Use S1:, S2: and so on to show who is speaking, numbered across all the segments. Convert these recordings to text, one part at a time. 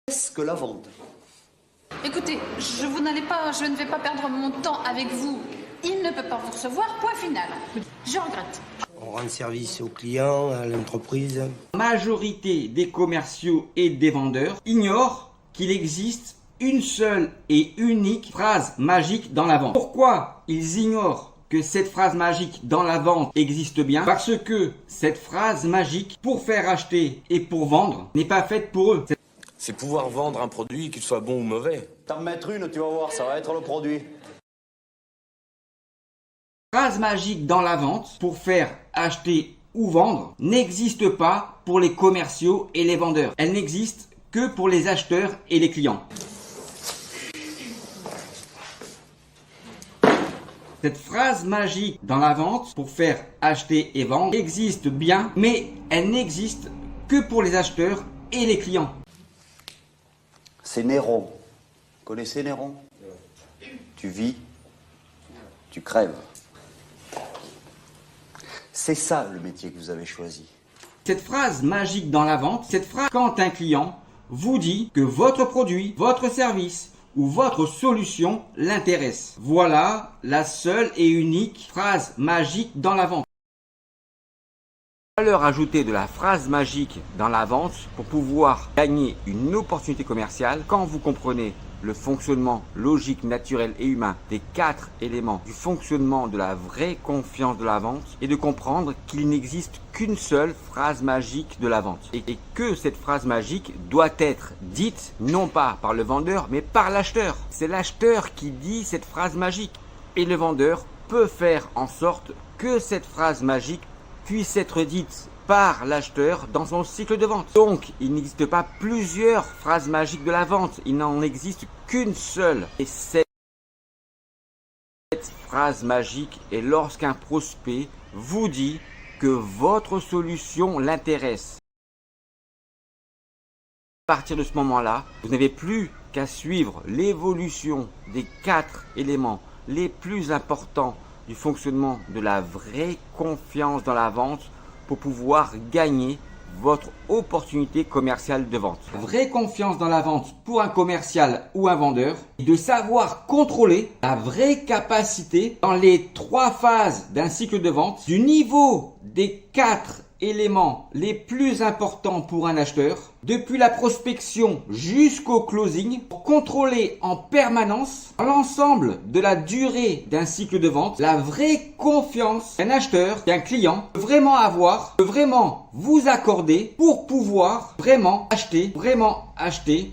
S1: Qu'est-ce que la vente?
S2: Écoutez, je ne vais pas perdre mon temps avec vous. Il ne peut pas vous recevoir, point final. Je regrette.
S1: On rend service aux clients, à l'entreprise.
S3: La majorité des commerciaux et des vendeurs ignorent qu'il existe une seule et unique phrase magique dans la vente. Pourquoi ils ignorent que cette phrase magique dans la vente existe bien? Parce que cette phrase magique, pour faire acheter et pour vendre, n'est pas faite pour eux.
S4: C'est pouvoir vendre un produit, qu'il soit bon ou mauvais.
S5: T'en mettre une, tu vas voir, ça va être le produit.
S3: Phrase magique dans la vente, pour faire acheter ou vendre, n'existe pas pour les commerciaux et les vendeurs. Elle n'existe que pour les acheteurs et les clients. Cette phrase magique dans la vente, pour faire acheter et vendre, existe bien, mais elle n'existe que pour les acheteurs et les clients.
S5: C'est Néron. Vous connaissez Néron? Tu vis, tu crèves. C'est ça le métier que vous avez choisi.
S3: Cette phrase magique dans la vente, cette phrase quand un client vous dit que votre produit, votre service ou votre solution l'intéresse. Voilà la seule et unique phrase magique dans la vente. La valeur ajoutée de la phrase magique dans la vente pour pouvoir gagner une opportunité commerciale, quand vous comprenez le fonctionnement logique, naturel et humain des 4 éléments du fonctionnement de la vraie confiance de la vente, et de comprendre qu'il n'existe qu'une seule phrase magique de la vente et que cette phrase magique doit être dite non pas par le vendeur mais par l'acheteur. C'est l'acheteur qui dit cette phrase magique et le vendeur peut faire en sorte que cette phrase magique puisse être dite par l'acheteur dans son cycle de vente. Donc, il n'existe pas plusieurs phrases magiques de la vente. Il n'en existe qu'une seule. Et cette phrase magique est lorsqu'un prospect vous dit que votre solution l'intéresse. À partir de ce moment-là, vous n'avez plus qu'à suivre l'évolution des 4 éléments les plus importants du fonctionnement de la vraie confiance dans la vente pour pouvoir gagner votre opportunité commerciale de vente. Vraie confiance dans la vente pour un commercial ou un vendeur est de savoir contrôler la vraie capacité dans les 3 phases d'un cycle de vente du niveau des 4 éléments les plus importants pour un acheteur, depuis la prospection jusqu'au closing, pour contrôler en permanence l'ensemble de la durée d'un cycle de vente, la vraie confiance qu'un acheteur, qu'un client peut vraiment avoir, peut vraiment vous accorder pour pouvoir vraiment acheter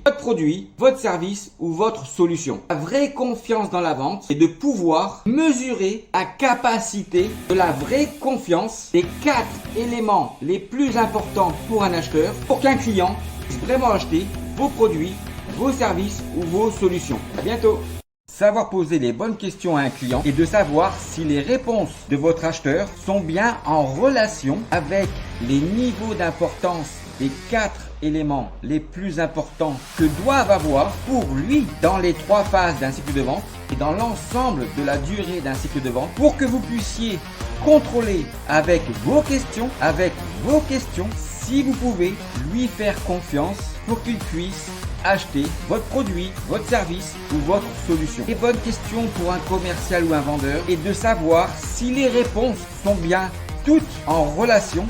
S3: votre produit, votre service ou votre solution. La vraie confiance dans la vente est de pouvoir mesurer la capacité de la vraie confiance des 4 éléments les plus importants pour un acheteur, pour qu'un client puisse vraiment acheter vos produits, vos services ou vos solutions. À bientôt. Savoir poser les bonnes questions à un client et de savoir si les réponses de votre acheteur sont bien en relation avec les niveaux d'importance des 4 éléments les plus importants que doivent avoir pour lui dans les 3 phases d'un cycle de vente et dans l'ensemble de la durée d'un cycle de vente, pour que vous puissiez contrôler avec vos questions, si vous pouvez lui faire confiance pour qu'il puisse acheter votre produit, votre service ou votre solution. Les bonnes questions pour un commercial ou un vendeur est de savoir si les réponses sont bien toutes en relation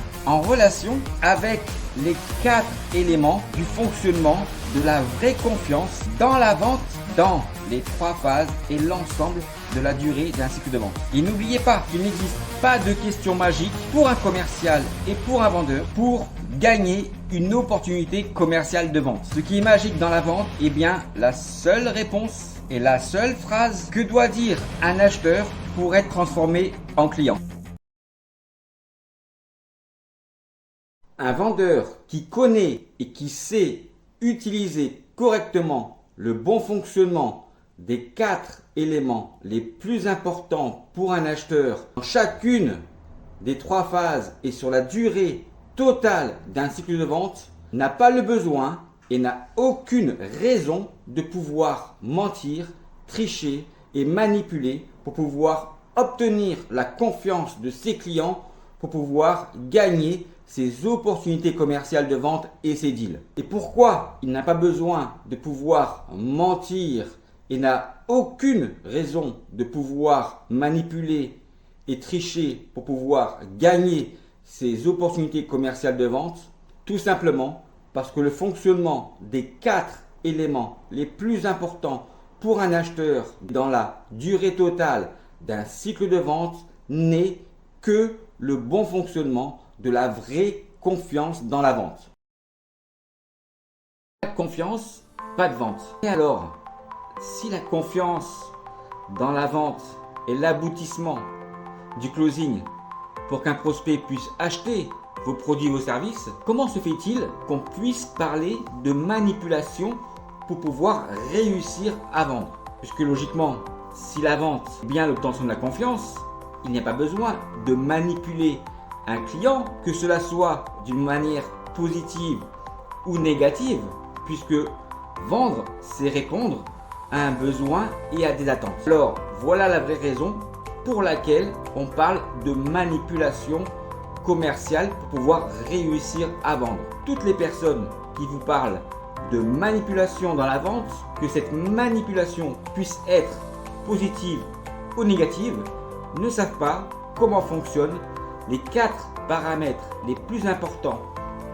S3: avec les 4 éléments du fonctionnement de la vraie confiance dans la vente, dans les 3 phases et l'ensemble de la durée d'un cycle de vente. Et n'oubliez pas qu'il n'existe pas de questions magiques pour un commercial et pour un vendeur pour gagner une opportunité commerciale de vente. Ce qui est magique dans la vente est bien la seule réponse et la seule phrase que doit dire un acheteur pour être transformé en client. Un vendeur qui connaît et qui sait utiliser correctement le bon fonctionnement des 4 éléments les plus importants pour un acheteur dans chacune des 3 phases et sur la durée totale d'un cycle de vente n'a pas le besoin et n'a aucune raison de pouvoir mentir, tricher et manipuler pour pouvoir obtenir la confiance de ses clients, pour pouvoir gagner ses opportunités commerciales de vente et ses deals. Et pourquoi il n'a pas besoin de pouvoir mentir et n'a aucune raison de pouvoir manipuler et tricher pour pouvoir gagner ses opportunités commerciales de vente? Tout simplement parce que le fonctionnement des 4 éléments les plus importants pour un acheteur dans la durée totale d'un cycle de vente n'est que le bon fonctionnement de la vraie confiance dans la vente. Pas de confiance, pas de vente. Et alors, si la confiance dans la vente est l'aboutissement du closing pour qu'un prospect puisse acheter vos produits et vos services, comment se fait-il qu'on puisse parler de manipulation pour pouvoir réussir à vendre? Puisque logiquement, si la vente est bien l'obtention de la confiance, il n'y a pas besoin de manipuler un client, que cela soit d'une manière positive ou négative, puisque vendre, c'est répondre à un besoin et à des attentes. Alors, voilà la vraie raison pour laquelle on parle de manipulation commerciale pour pouvoir réussir à vendre. Toutes les personnes qui vous parlent de manipulation dans la vente, que cette manipulation puisse être positive ou négative, ne savent pas comment fonctionnent les 4 paramètres les plus importants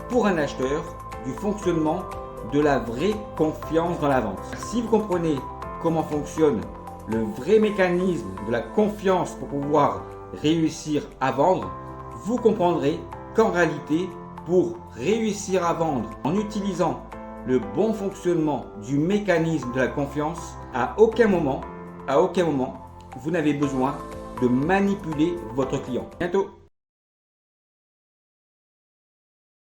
S3: pour un acheteur du fonctionnement de la vraie confiance dans la vente. Si vous comprenez comment fonctionne le vrai mécanisme de la confiance pour pouvoir réussir à vendre, vous comprendrez qu'en réalité, pour réussir à vendre en utilisant le bon fonctionnement du mécanisme de la confiance, à aucun moment, vous n'avez besoin de manipuler votre client. À bientôt.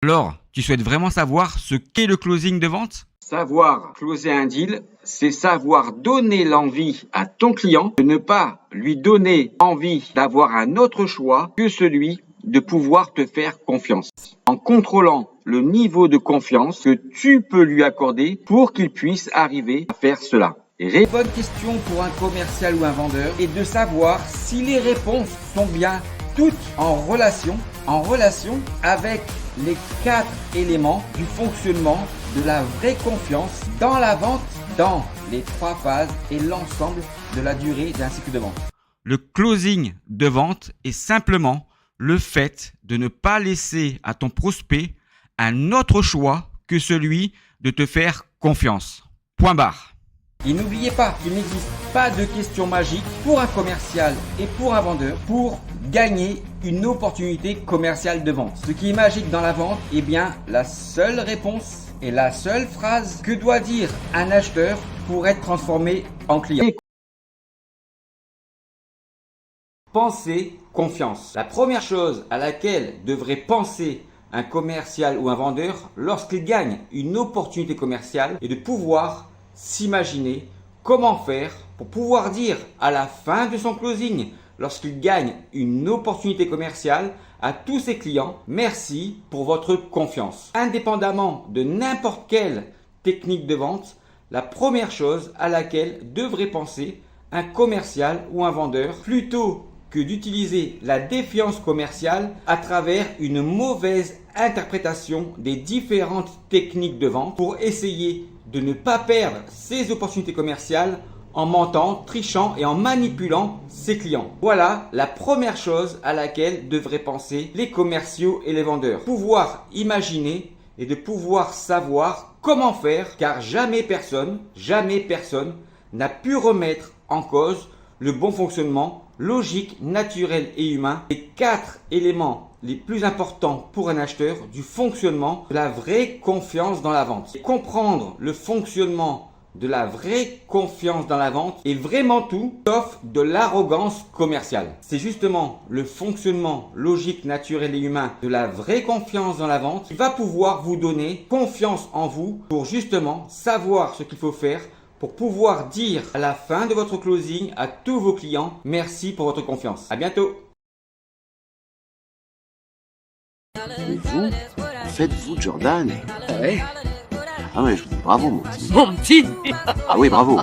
S3: Alors, tu souhaites vraiment savoir ce qu'est le closing de vente? Savoir closer un deal, c'est savoir donner l'envie à ton client de ne pas lui donner envie d'avoir un autre choix que celui de pouvoir te faire confiance. En contrôlant le niveau de confiance que tu peux lui accorder pour qu'il puisse arriver à faire cela. Bonne question pour un commercial ou un vendeur est de savoir si les réponses sont bien toutes en relation avec les 4 éléments du fonctionnement de la vraie confiance dans la vente, dans les 3 phases et l'ensemble de la durée d'un cycle de vente. Le closing de vente est simplement le fait de ne pas laisser à ton prospect un autre choix que celui de te faire confiance. Point barre. Et n'oubliez pas qu'il n'existe pas de question magique pour un commercial et pour un vendeur pour gagner une opportunité commerciale de vente. Ce qui est magique dans la vente, eh bien, la seule réponse et la seule phrase que doit dire un acheteur pour être transformé en client. Pensez confiance. La première chose à laquelle devrait penser un commercial ou un vendeur lorsqu'il gagne une opportunité commerciale est de pouvoir s'imaginer comment faire pour pouvoir dire à la fin de son closing, lorsqu'il gagne une opportunité commerciale, à tous ses clients, merci pour votre confiance. Indépendamment de n'importe quelle technique de vente, la première chose à laquelle devrait penser un commercial ou un vendeur, plutôt que d'utiliser la défiance commerciale à travers une mauvaise interprétation des différentes techniques de vente pour essayer de ne pas perdre ses opportunités commerciales en mentant, trichant et en manipulant ses clients. Voilà la première chose à laquelle devraient penser les commerciaux et les vendeurs. Pouvoir imaginer et de pouvoir savoir comment faire, car jamais personne n'a pu remettre en cause le bon fonctionnement logique, naturel et humain, les 4 éléments les plus importants pour un acheteur du fonctionnement de la vraie confiance dans la vente. Et comprendre le fonctionnement de la vraie confiance dans la vente est vraiment tout sauf de l'arrogance commerciale. C'est justement le fonctionnement logique, naturel et humain de la vraie confiance dans la vente qui va pouvoir vous donner confiance en vous pour justement savoir ce qu'il faut faire pour pouvoir dire à la fin de votre closing à tous vos clients, merci pour votre confiance. À bientôt.
S5: Et vous, faites-vous Jordan?
S6: Ouais.
S5: Ah ouais, je vous dis bravo, mon petit.
S6: Mon petit.
S5: Ah oui, bravo.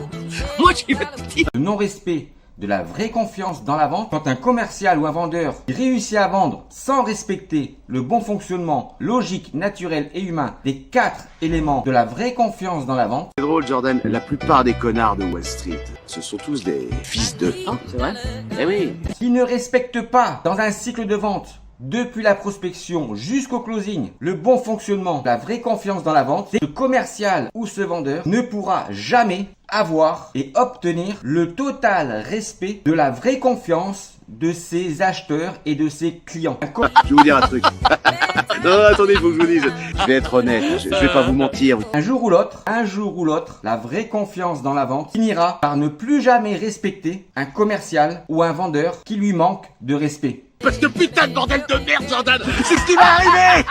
S6: Moi, je suis pas petit.
S3: Le non-respect de la vraie confiance dans la vente. Quand un commercial ou un vendeur réussit à vendre sans respecter le bon fonctionnement logique, naturel et humain des 4 éléments de la vraie confiance dans la vente.
S5: C'est drôle, Jordan. La plupart des connards de Wall Street, ce sont tous des fils de... Ah, c'est vrai? Eh oui.
S3: Qui ne respecte pas dans un cycle de vente, depuis la prospection jusqu'au closing, le bon fonctionnement, la vraie confiance dans la vente, ce commercial ou ce vendeur ne pourra jamais avoir et obtenir le total respect de la vraie confiance de ses acheteurs et de ses clients.
S5: Je vais vous dire un truc. Non, attendez, il faut que je vous dise. Je vais être honnête, je vais pas vous mentir.
S3: Un jour ou l'autre, la vraie confiance dans la vente finira par ne plus jamais respecter un commercial ou un vendeur qui lui manque de respect.
S5: Parce que putain de bordel de merde, Jordan, c'est ce qui va arriver.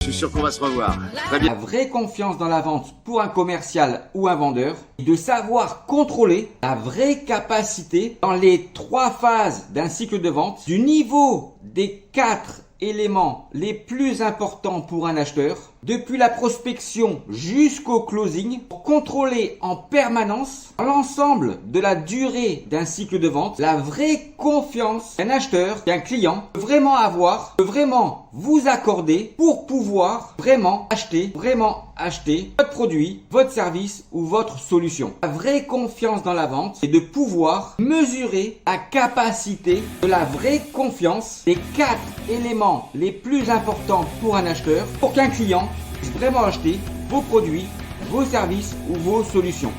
S5: Je suis sûr qu'on va se revoir. Très bien.
S3: La vraie confiance dans la vente pour un commercial ou un vendeur est de savoir contrôler la vraie capacité dans les 3 phases d'un cycle de vente du niveau des 4 éléments les plus importants pour un acheteur, depuis la prospection jusqu'au closing, pour contrôler en permanence l'ensemble de la durée d'un cycle de vente, la vraie confiance qu'un acheteur, qu'un client peut vraiment avoir, peut vraiment vous accorder pour pouvoir vraiment acheter votre produit, votre service ou votre solution. La vraie confiance dans la vente, c'est de pouvoir mesurer la capacité de la vraie confiance des 4 éléments les plus importants pour un acheteur, pour qu'un client puisse vraiment acheter vos produits, vos services ou vos solutions.